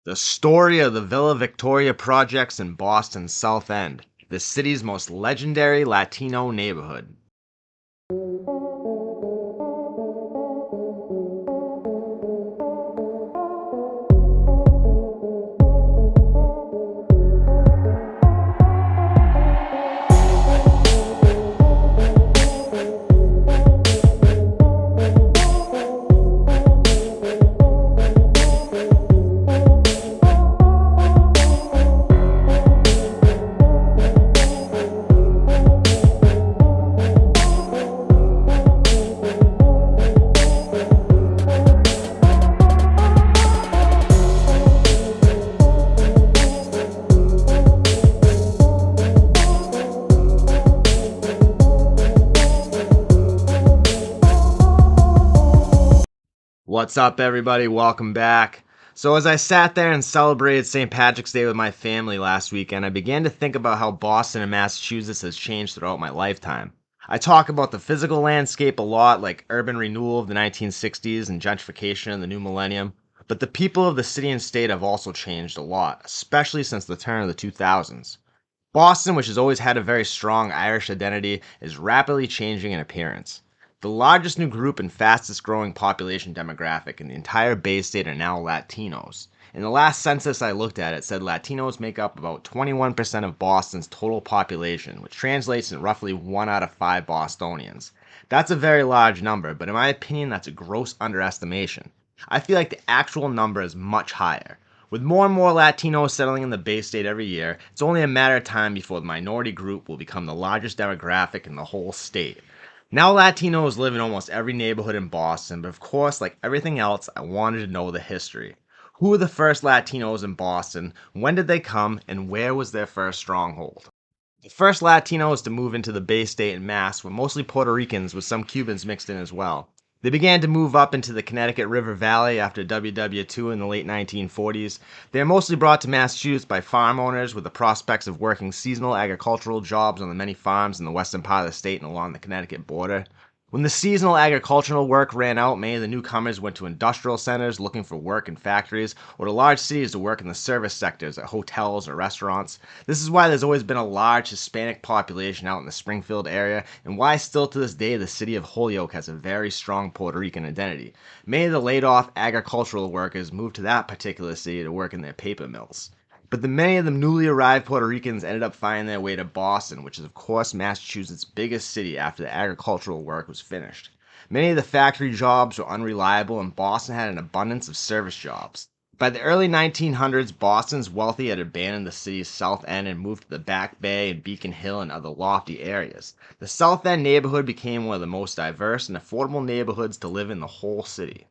The story of the Villa Victoria projects in Boston's South End, the city's most legendary Latino neighborhood. What's up, everybody? Welcome back. So, as I sat there and celebrated St. Patrick's Day with my family last weekend, I began to think about how Boston and Massachusetts has changed throughout my lifetime. I talk about the physical landscape a lot, like urban renewal of the 1960s and gentrification in the new millennium, but the people of the city and state have also changed a lot, especially since the turn of the 2000s. Boston, which has always had a very strong Irish identity, is rapidly changing in appearance. The largest new group and fastest growing population demographic in the entire Bay State are now Latinos. In the last census I looked at, it said Latinos make up about 21% of Boston's total population, which translates to roughly 1 out of 5 Bostonians. That's a very large number, but in my opinion, that's a gross underestimation. I feel like the actual number is much higher. With more and more Latinos settling in the Bay State every year, it's only a matter of time before the minority group will become the largest demographic in the whole state. Now Latinos live in almost every neighborhood in Boston, but of course, like everything else, I wanted to know the history. Who were the first Latinos in Boston? When did they come? And where was their first stronghold? The first Latinos to move into the Bay State and Mass were mostly Puerto Ricans with some Cubans mixed in as well. They began to move up into the Connecticut River Valley after WW2 in the late 1940s. They are mostly brought to Massachusetts by farm owners with the prospects of working seasonal agricultural jobs on the many farms in the western part of the state and along the Connecticut border. When the seasonal agricultural work ran out, many of the newcomers went to industrial centers looking for work in factories or to large cities to work in the service sectors at hotels or restaurants. This is why there's always been a large Hispanic population out in the Springfield area and why still to this day the city of Holyoke has a very strong Puerto Rican identity. Many of the laid off agricultural workers moved to that particular city to work in their paper mills. But many of the newly arrived Puerto Ricans ended up finding their way to Boston, which is of course Massachusetts' biggest city after the agricultural work was finished. Many of the factory jobs were unreliable and Boston had an abundance of service jobs. By the early 1900s, Boston's wealthy had abandoned the city's South End and moved to the Back Bay and Beacon Hill and other lofty areas. The South End neighborhood became one of the most diverse and affordable neighborhoods to live in the whole city.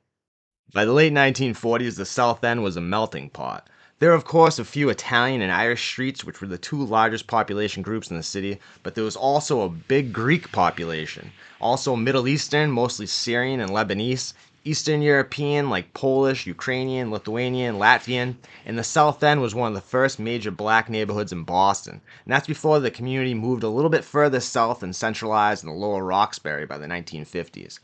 By the late 1940s, the South End was a melting pot. There were, of course, a few Italian and Irish streets, which were the two largest population groups in the city, but there was also a big Greek population. Also Middle Eastern, mostly Syrian and Lebanese, Eastern European like Polish, Ukrainian, Lithuanian, Latvian, and the South End was one of the first major black neighborhoods in Boston. And that's before the community moved a little bit further south and centralized in the lower Roxbury by the 1950s.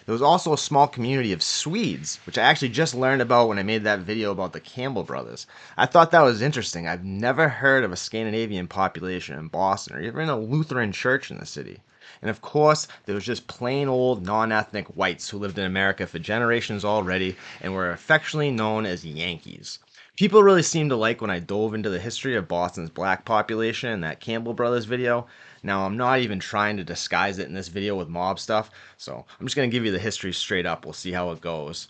There was also a small community of Swedes, which I actually just learned about when I made that video about the Campbell brothers. I thought that was interesting. I've never heard of a Scandinavian population in Boston or even a Lutheran church in the city. And of course, there was just plain old non-ethnic whites who lived in America for generations already and were affectionately known as Yankees. People really seemed to like when I dove into the history of Boston's black population in that Campbell Brothers video. Now, I'm not even trying to disguise it in this video with mob stuff, so I'm just going to give you the history straight up. We'll see how it goes.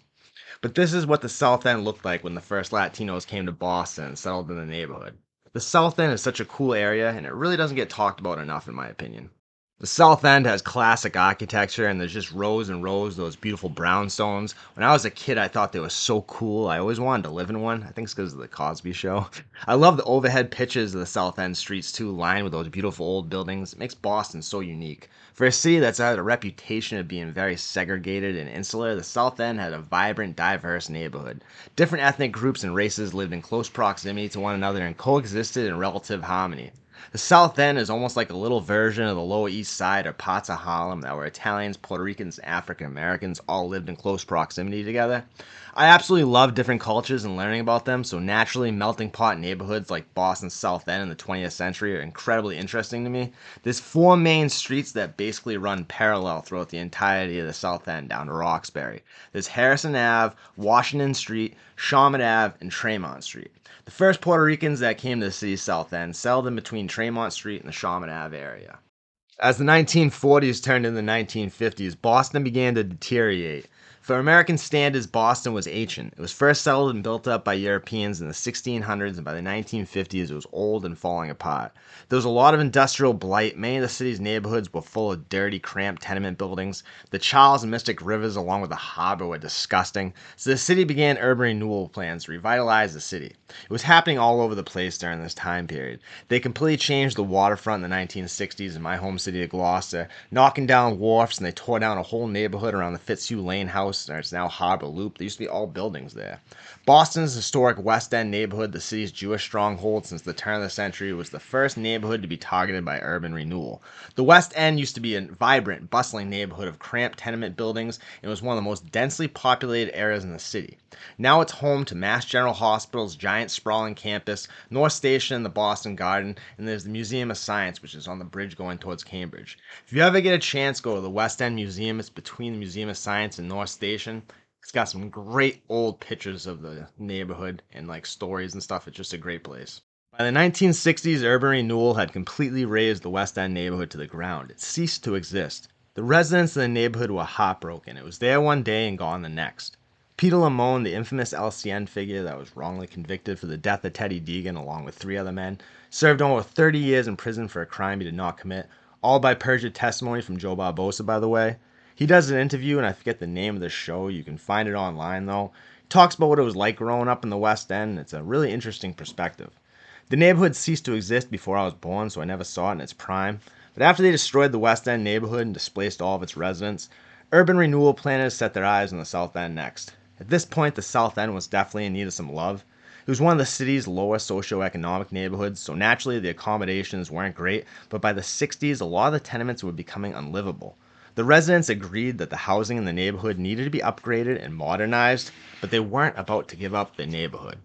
But this is what the South End looked like when the first Latinos came to Boston and settled in the neighborhood. The South End is such a cool area, and it really doesn't get talked about enough in my opinion. The South End has classic architecture and there's just rows and rows of those beautiful brownstones. When I was a kid, I thought they were so cool. I always wanted to live in one. I think it's because of the Cosby Show. I love the overhead pictures of the South End streets too, lined with those beautiful old buildings. It makes Boston so unique. For a city that's had a reputation of being very segregated and insular, the South End had a vibrant, diverse neighborhood. Different ethnic groups and races lived in close proximity to one another and coexisted in relative harmony. The South End is almost like a little version of the Lower East Side or parts of Harlem that were Italians, Puerto Ricans, and African Americans all lived in close proximity together. I absolutely love different cultures and learning about them, so naturally, melting pot neighborhoods like Boston's South End in the 20th century are incredibly interesting to me. There's four main streets that basically run parallel throughout the entirety of the South End down to Roxbury. There's Harrison Ave, Washington Street, Shawmut Ave, and Tremont Street. The first Puerto Ricans that came to the city's South End settled in between Tremont Street and the Shawmut Ave area. As the 1940s turned into the 1950s, Boston began to deteriorate. For American standards, Boston was ancient. It was first settled and built up by Europeans in the 1600s, and by the 1950s, it was old and falling apart. There was a lot of industrial blight. Many of the city's neighborhoods were full of dirty, cramped tenement buildings. The Charles and Mystic Rivers, along with the harbor, were disgusting. So the city began urban renewal plans to revitalize the city. It was happening all over the place during this time period. They completely changed the waterfront in the 1960s in my home city of Gloucester, knocking down wharfs, and they tore down a whole neighborhood around the Fitzhugh Lane house. It's now Harbor Loop. There used to be all buildings there. Boston's historic West End neighborhood, the city's Jewish stronghold since the turn of the century, was the first neighborhood to be targeted by urban renewal. The West End used to be a vibrant, bustling neighborhood of cramped tenement buildings and was one of the most densely populated areas in the city. Now it's home to Mass General Hospital's giant sprawling campus, North Station and the Boston Garden, and there's the Museum of Science, which is on the bridge going towards Cambridge. If you ever get a chance, go to the West End Museum. It's between the Museum of Science and North Station. It's got some great old pictures of the neighborhood and like stories and stuff. It's just a great place. By the 1960s, urban renewal had completely razed the West End neighborhood to the ground. It ceased to exist. The residents in the neighborhood were heartbroken. It was there one day and gone the next. Peter Lamone, the infamous LCN figure that was wrongly convicted for the death of Teddy Deegan along with three other men, served almost 30 years in prison for a crime he did not commit, all by perjured testimony from Joe Barbosa, by the way. He does an interview, and I forget the name of the show. You can find it online, though. He talks about what it was like growing up in the West End, and it's a really interesting perspective. The neighborhood ceased to exist before I was born, so I never saw it in its prime. But after they destroyed the West End neighborhood and displaced all of its residents, urban renewal planners set their eyes on the South End next. At this point, the South End was definitely in need of some love. It was one of the city's lower socioeconomic neighborhoods, so naturally the accommodations weren't great, but by the 60s, a lot of the tenements were becoming unlivable. The residents agreed that the housing in the neighborhood needed to be upgraded and modernized, but they weren't about to give up their neighborhood.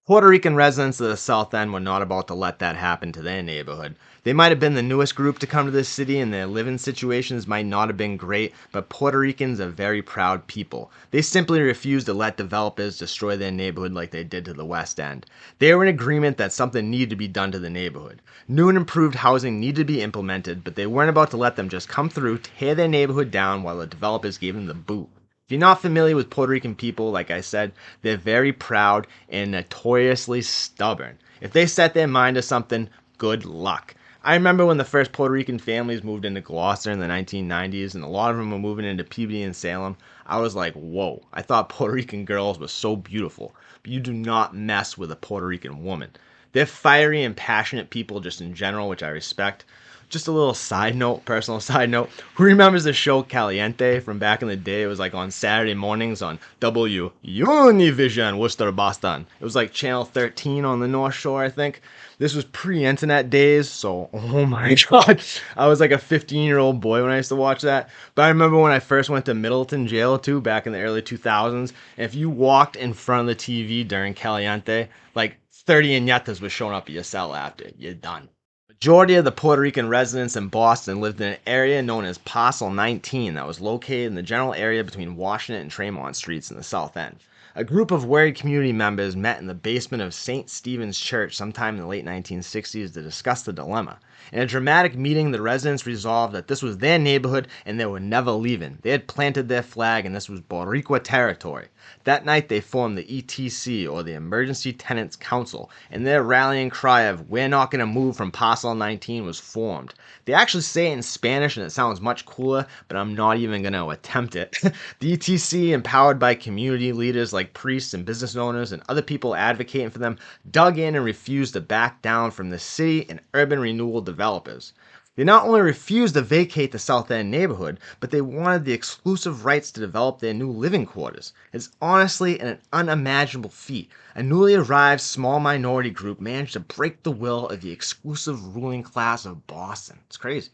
Puerto Rican residents of the South End were not about to let that happen to their neighborhood. They might have been the newest group to come to this city and their living situations might not have been great, but Puerto Ricans are very proud people. They simply refused to let developers destroy their neighborhood like they did to the West End. They were in agreement that something needed to be done to the neighborhood. New and improved housing needed to be implemented, but they weren't about to let them just come through, tear their neighborhood down while the developers gave them the boot. If you're not familiar with Puerto Rican people, like I said, they're very proud and notoriously stubborn. If they set their mind to something, good luck. I remember when the first Puerto Rican families moved into Gloucester in the 1990s, and a lot of them were moving into Peabody and Salem. I was like, whoa, I thought Puerto Rican girls were so beautiful. But you do not mess with a Puerto Rican woman. They're fiery and passionate people just in general, which I respect. Just a little side note, personal side note. Who remembers the show Caliente from back in the day? It was like on Saturday mornings on W Univision, Worcester, Boston. It was like channel 13 on the North Shore, I think. This was pre-internet days, so oh my god. I was like a 15-year-old boy when I used to watch that. But I remember when I first went to Middleton Jail too, back in the early 2000s. And if you walked in front of the TV during Caliente, like 30 Iñetas was showing up at your cell after. You're done. Majority of the Puerto Rican residents in Boston lived in an area known as Parcel 19 that was located in the general area between Washington and Tremont Streets in the South End. A group of worried community members met in the basement of St. Stephen's Church sometime in the late 1960s to discuss the dilemma. In a dramatic meeting, the residents resolved that this was their neighborhood and they were never leaving. They had planted their flag and this was Boricua territory. That night they formed the ETC, or the Emergency Tenants Council, and their rallying cry of "We're not going to move" from Parcel 19 was formed. They actually say it in Spanish and it sounds much cooler, but I'm not even going to attempt it. The ETC, empowered by community leaders like priests and business owners and other people advocating for them, dug in and refused to back down from the city and urban renewal developers. They not only refused to vacate the South End neighborhood, but they wanted the exclusive rights to develop their new living quarters. It's honestly an unimaginable feat. A newly arrived small minority group managed to break the will of the exclusive ruling class of Boston. It's crazy.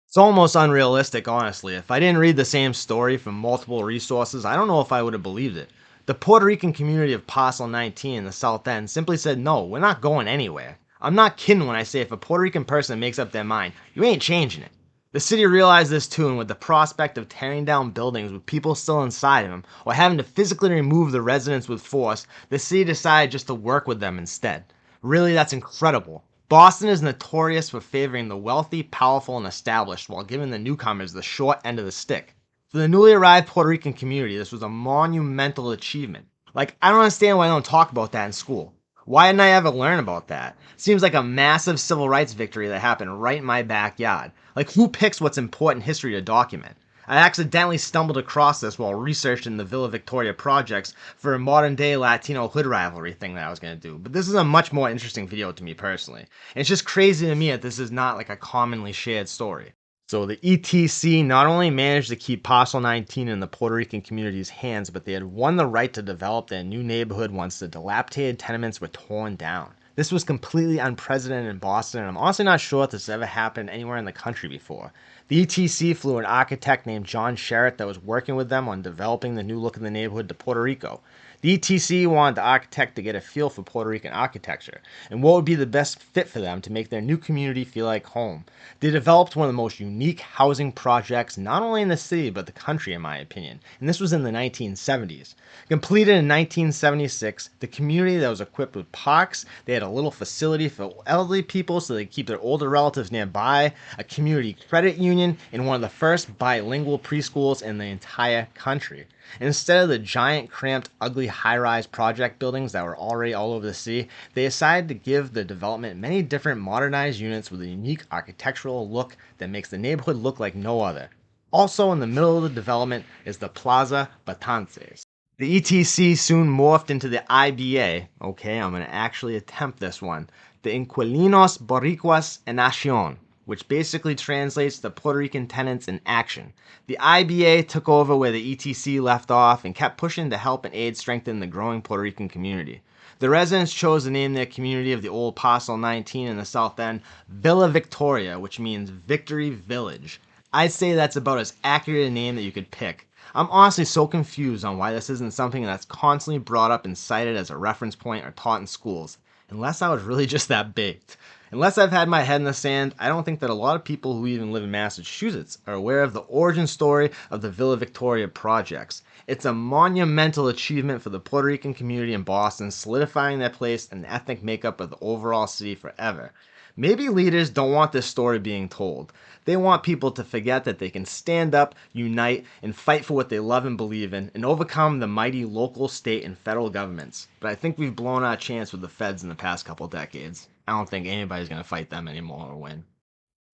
It's almost unrealistic, honestly. If I didn't read the same story from multiple resources, I don't know if I would have believed it. The Puerto Rican community of Parcel 19 in the South End simply said, no, we're not going anywhere. I'm not kidding when I say if a Puerto Rican person makes up their mind, you ain't changing it. The city realized this too, and with the prospect of tearing down buildings with people still inside of them, or having to physically remove the residents with force, the city decided just to work with them instead. Really, that's incredible. Boston is notorious for favoring the wealthy, powerful, and established while giving the newcomers the short end of the stick. For the newly arrived Puerto Rican community, this was a monumental achievement. Like, I don't understand why I don't talk about that in school. Why didn't I ever learn about that? Seems like a massive civil rights victory that happened right in my backyard. Like, who picks what's important history to document? I accidentally stumbled across this while researching the Villa Victoria projects for a modern day Latino hood rivalry thing that I was going to do. But this is a much more interesting video to me personally. And it's just crazy to me that this is not like a commonly shared story. So the ETC not only managed to keep Parcel 19 in the Puerto Rican community's hands, but they had won the right to develop their new neighborhood once the dilapidated tenements were torn down. This was completely unprecedented in Boston, and I'm honestly not sure if this ever happened anywhere in the country before. The ETC flew an architect named John Sherritt that was working with them on developing the new look of the neighborhood to Puerto Rico. The ETC wanted the architect to get a feel for Puerto Rican architecture and what would be the best fit for them to make their new community feel like home. They developed one of the most unique housing projects not only in the city but the country, in my opinion, and this was in the 1970s. Completed in 1976, the community that was equipped with parks, they had a little facility for elderly people so they could keep their older relatives nearby, a community credit union, and one of the first bilingual preschools in the entire country. Instead of the giant, cramped, ugly high-rise project buildings that were already all over the city, they decided to give the development many different modernized units with a unique architectural look that makes the neighborhood look like no other. Also in the middle of the development is the Plaza Batances. The ETC soon morphed into the IBA. Okay, I'm going to actually attempt this one. The Inquilinos Boricuas en Acción, which basically translates to Puerto Rican tenants in action. The IBA took over where the ETC left off and kept pushing to help and aid strengthen the growing Puerto Rican community. The residents chose to name their community of the old Parcel 19 in the South End Villa Victoria, which means Victory Village. I'd say that's about as accurate a name that you could pick. I'm honestly so confused on why this isn't something that's constantly brought up and cited as a reference point or taught in schools, unless I was really just that baked. Unless I've had my head in the sand, I don't think that a lot of people who even live in Massachusetts are aware of the origin story of the Villa Victoria projects. It's a monumental achievement for the Puerto Rican community in Boston, solidifying their place in the ethnic makeup of the overall city forever. Maybe leaders don't want this story being told. They want people to forget that they can stand up, unite, and fight for what they love and believe in, and overcome the mighty local, state, and federal governments. But I think we've blown our chance with the feds in the past couple decades. I don't think anybody's going to fight them anymore or win.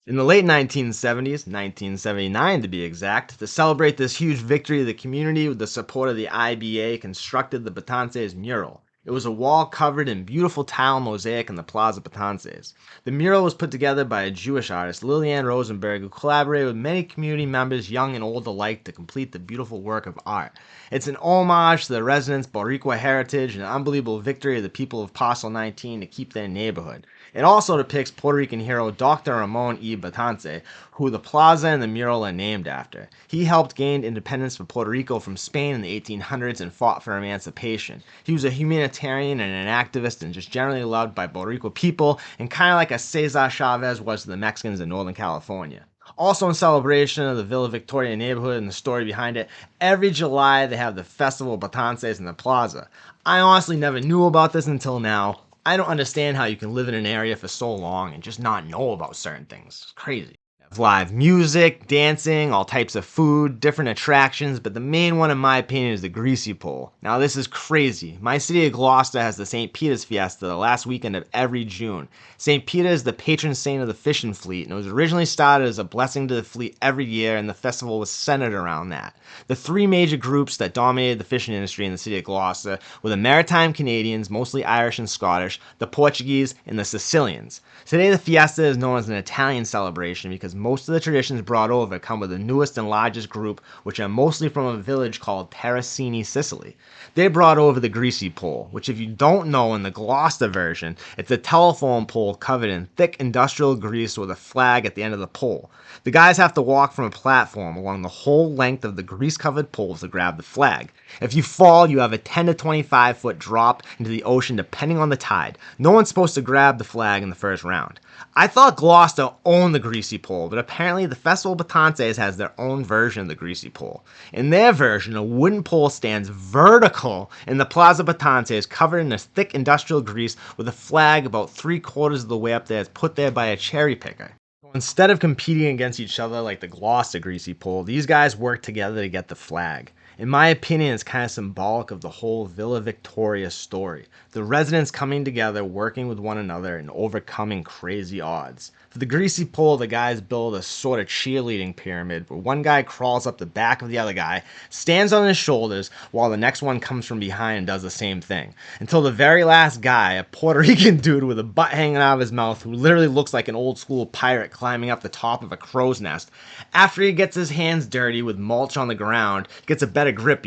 In the late 1970s, 1979 to be exact, to celebrate this huge victory, the community, with the support of the IBA, constructed the Batances mural. It was a wall covered in beautiful tile mosaic in the Plaza Batances. The mural was put together by a Jewish artist, Liliane Rosenberg, who collaborated with many community members, young and old alike, to complete the beautiful work of art. It's an homage to the residents' Boricua heritage and an unbelievable victory of the people of Parcel 19 to keep their neighborhood. It also depicts Puerto Rican hero Dr. Ramon E. Batance, who the plaza and the mural are named after. He helped gain independence for Puerto Rico from Spain in the 1800s and fought for emancipation. He was a humanitarian and an activist and just generally loved by Boricua people, and kind of like a Cesar Chavez was to the Mexicans in Northern California. Also in celebration of the Villa Victoria neighborhood and the story behind it, every July they have the Festival of Batances in the plaza. I honestly never knew about this until now. I don't understand how you can live in an area for so long and just not know about certain things. It's crazy. Live music, dancing, all types of food, different attractions, but the main one in my opinion is the Greasy Pole. Now this is crazy. My city of Gloucester has the St. Peter's Fiesta the last weekend of every June. St. Peter is the patron saint of the fishing fleet, and it was originally started as a blessing to the fleet every year, and the festival was centered around that. The three major groups that dominated the fishing industry in the city of Gloucester were the Maritime Canadians, mostly Irish and Scottish, the Portuguese, and the Sicilians. Today the Fiesta is known as an Italian celebration because most of the traditions brought over come with the newest and largest group, which are mostly from a village called Terracini, Sicily. They brought over the Greasy Pole, which if you don't know, in the Gloucester version, it's a telephone pole covered in thick industrial grease with a flag at the end of the pole. The guys have to walk from a platform along the whole length of the grease-covered poles to grab the flag. If you fall, you have a 10 to 25 foot drop into the ocean depending on the tide. No one's supposed to grab the flag in the first round. I thought Gloucester owned the Greasy Pole, but apparently the Festival Batantes has their own version of the Greasy Pole. In their version, a wooden pole stands vertical in the Plaza Batantes, covered in this thick industrial grease with a flag about 3/4 of the way up there. It's put there by a cherry picker. Instead of competing against each other like the Gloucester Greasy Pole, these guys work together to get the flag. In my opinion, it's kind of symbolic of the whole Villa Victoria story. The residents coming together, working with one another, and overcoming crazy odds. For the Greasy Pole, the guys build a sort of cheerleading pyramid where one guy crawls up the back of the other guy, stands on his shoulders, while the next one comes from behind and does the same thing. Until the very last guy, a Puerto Rican dude with a butt hanging out of his mouth who literally looks like an old school pirate climbing up the top of a crow's nest. After he gets his hands dirty with mulch on the ground, gets a better grip,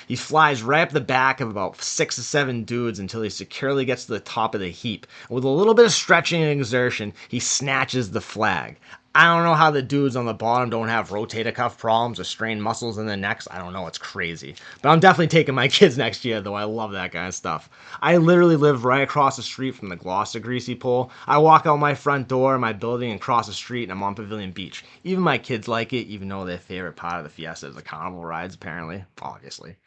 he flies right up the back of about 6 or 7 dudes until he securely gets to the top of the heap. And with a little bit of stretching and exertion, he snatches the flag. I don't know how the dudes on the bottom don't have rotator cuff problems or strained muscles in their necks. I don't know, it's crazy. But I'm definitely taking my kids next year, though. I love that kind of stuff. I literally live right across the street from the Gloucester Greasy Pole. I walk out my front door, my building, and cross the street, and I'm on Pavilion Beach. Even my kids like it, even though their favorite part of the Fiesta is the carnival rides, apparently. Obviously.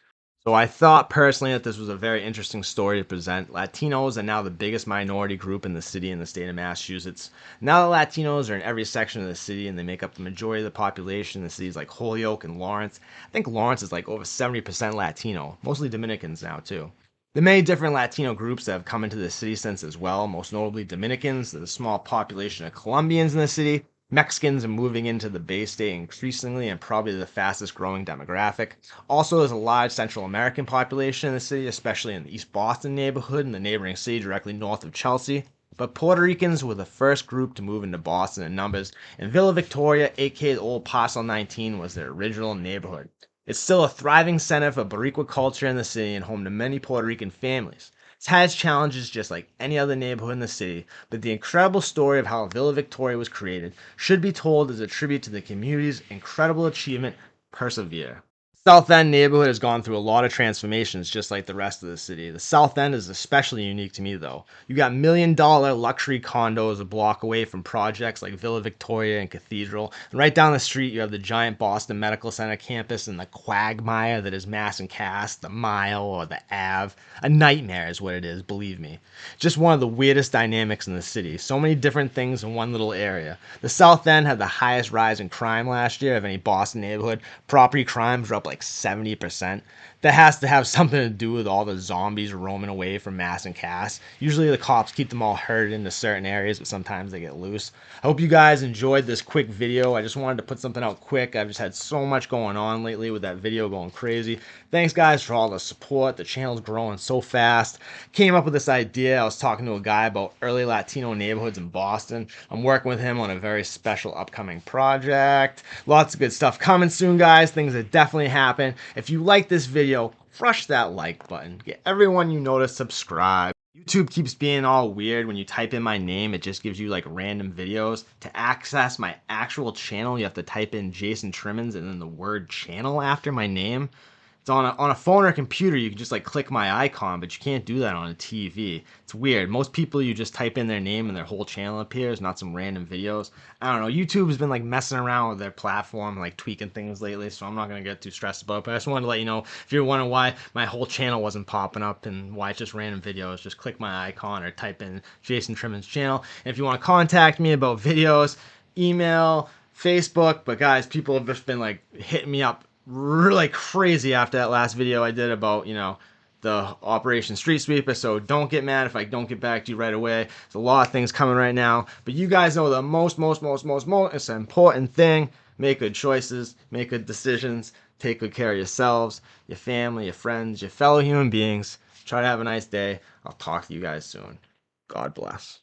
So I thought personally that this was a very interesting story to present. Latinos are now the biggest minority group in the city in the state of Massachusetts. Now that Latinos are in every section of the city and they make up the majority of the population in cities like Holyoke and Lawrence. I think Lawrence is like over 70% Latino, mostly Dominicans now too. The many different Latino groups that have come into the city since as well, most notably Dominicans, the small population of Colombians in the city. Mexicans are moving into the Bay State increasingly and probably the fastest growing demographic. Also, there's a large Central American population in the city, especially in the East Boston neighborhood and the neighboring city directly north of Chelsea. But Puerto Ricans were the first group to move into Boston in numbers, and Villa Victoria, aka the Old Parcel 19, was their original neighborhood. It's still a thriving center for Boricua culture in the city and home to many Puerto Rican families. It's had its challenges just like any other neighborhood in the city, but the incredible story of how Villa Victoria was created should be told as a tribute to the community's incredible achievement, persevere. South End neighborhood has gone through a lot of transformations just like the rest of the city. The South End is especially unique to me though. You got $1 million luxury condos a block away from projects like Villa Victoria and Cathedral. And right down the street you have the giant Boston Medical Center campus and the quagmire that is Mass and Cass, the Mile or the Ave. A nightmare is what it is, believe me. Just one of the weirdest dynamics in the city. So many different things in one little area. The South End had the highest rise in crime last year of any Boston neighborhood. Property crimes were up like 70%. That has to have something to do with all the zombies roaming away from Mass and Cass. Usually the cops keep them all herded into certain areas, but sometimes they get loose. I hope you guys enjoyed this quick video. I just wanted to put something out quick. I've just had so much going on lately with that video going crazy. Thanks guys for all the support. The channel's growing so fast. Came up with this idea. I was talking to a guy about early Latino neighborhoods in Boston. I'm working with him on a very special upcoming project. Lots of good stuff coming soon, guys. Things that definitely happen. If you like this video, crush that like button. Get everyone you know to subscribe. YouTube keeps being all weird. When you type in my name, it just gives you like random videos. To access my actual channel, you have to type in Jason Trimmins and then the word channel after my name. It's on a phone or a computer, you can just like click my icon, but you can't do that on a TV. It's weird. Most people, you just type in their name and their whole channel appears, not some random videos. I don't know. YouTube has been like messing around with their platform, like tweaking things lately, so I'm not going to get too stressed about it. But I just wanted to let you know, if you're wondering why my whole channel wasn't popping up and why it's just random videos, just click my icon or type in Jason Trimmins channel. And if you want to contact me about videos, email, Facebook. But guys, people have just been like hitting me up really crazy after that last video I did about, the Operation Street Sweeper. So don't get mad if I don't get back to you right away. There's a lot of things coming right now. But you guys know the most important thing. Make good choices, make good decisions, take good care of yourselves, your family, your friends, your fellow human beings. Try to have a nice day. I'll talk to you guys soon. God bless.